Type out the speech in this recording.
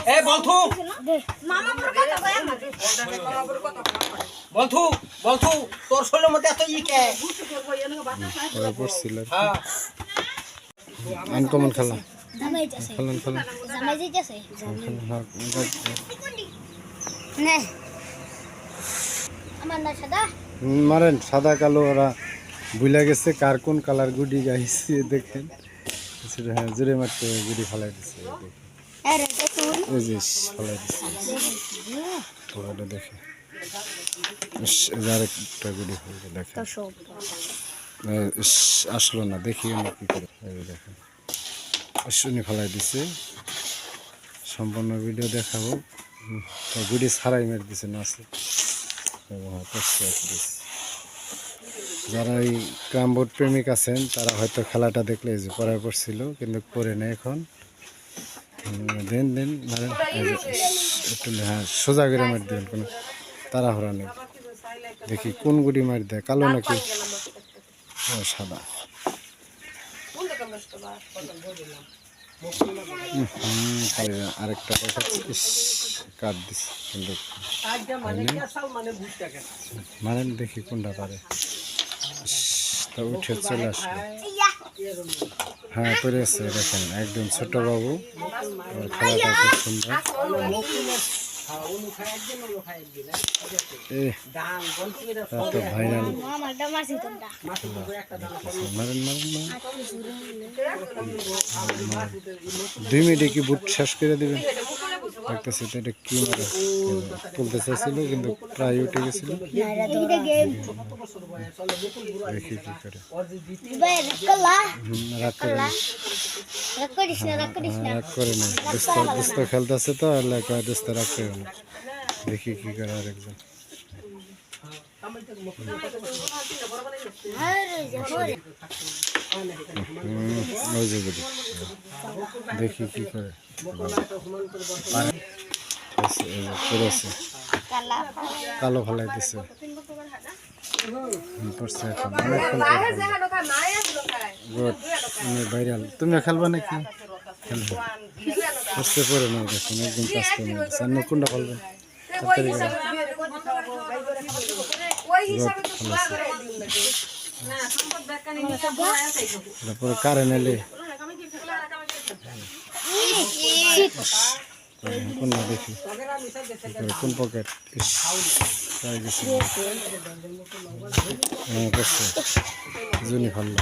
এ বলথু বলথু বলথু তোর শরীরের মধ্যে এত ই কে হ্যাঁ আনকমন খেলা জামাই যাচ্ছে খেলেন খেলেন জামাই যাচ্ছে হ্যাঁ নে আমার না সাদা মারেন সাদা কালো ওরা ভুলে গেছে কার কোন কালার গুডি গাইছে দেখেন সেটা হ্যাঁ জোরে মারতে গুডি ফালাই দিচ্ছে দেখেন আরে দেখুন এই যে ফালাই দিচ্ছে পুরোটা দেখে আরেকটা গুডি ফালাই দেখেন তো সব আসলো না দেখি না কি করে এই দেখেন শুনি ফালাই দিছে সম্পূর্ণ ভিডিও দেখাবো তো গুডি ছাড়াই মেরে দিছে নাচে যারা এই ক্রামবোর্ড প্রেমিক আছেন তারা হয়তো খেলাটা দেখলে যে পড়ায় পড়ছিল কিন্তু পড়ে নেই এখন দেন দেন মারেন একটু হ্যাঁ সোজা করে মার দেবেন কোনো তাড়াহুড়া নেই দেখি কোন গুডি মার দেয় কালো নাকি সাদা আরেকটা কাট দিচ্ছে কিন্তু মারেন দেখি কোনটা পারে তা উঠে চলে আসলো হ্যাঁ পেরেছে দেখেন একদম ছোট বাবু খেলাটা খুব সুন্দর ভাইরাল মারেন মারেন 2 মিনিটে কি বুট শেষ করে দিবেন দেখতেছি তো এটা কি মারা তুলতে চাইছিল কিন্তু প্রায় উঠে গেছিল দেখি কি করে রাগ করে না দোস্ত খেলতেছে তো এলাকা দোস্ত রাগ করে না দেখি কি করে আরেকজন দেখি কি করে কালো ফালাই দিছে ভাইরাল তুমি খেলবা নাকি খেলবে বুঝতে পারে না দেখুন একদম কাজটা সামনে কোনটা খেলবেন তারপরে কারেন্ট এলে কোন না দেখি কোন পকেট জুনি ফাল্লা